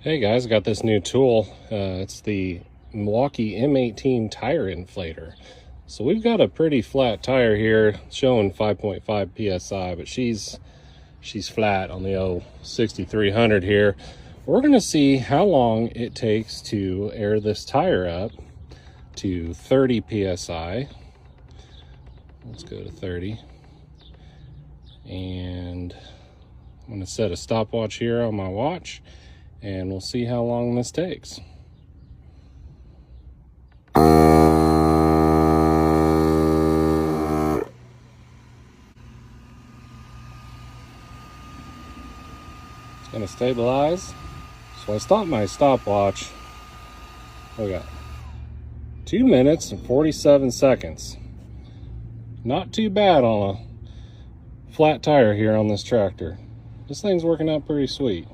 Hey guys, I got this new tool. It's the Milwaukee M18 tire inflator. So we've got a pretty flat tire here showing 5.5 psi, but she's flat on the old 6300 here. We're going to see how long it takes to air this tire up to 30 psi. Let's go to 30. And I'm going to set a stopwatch here on my watch, and we'll see how long this takes. It's going to stabilize. So I stopped my stopwatch. We got 2 minutes and 47 seconds. Not too bad on a flat tire here on this tractor. This thing's working out pretty sweet.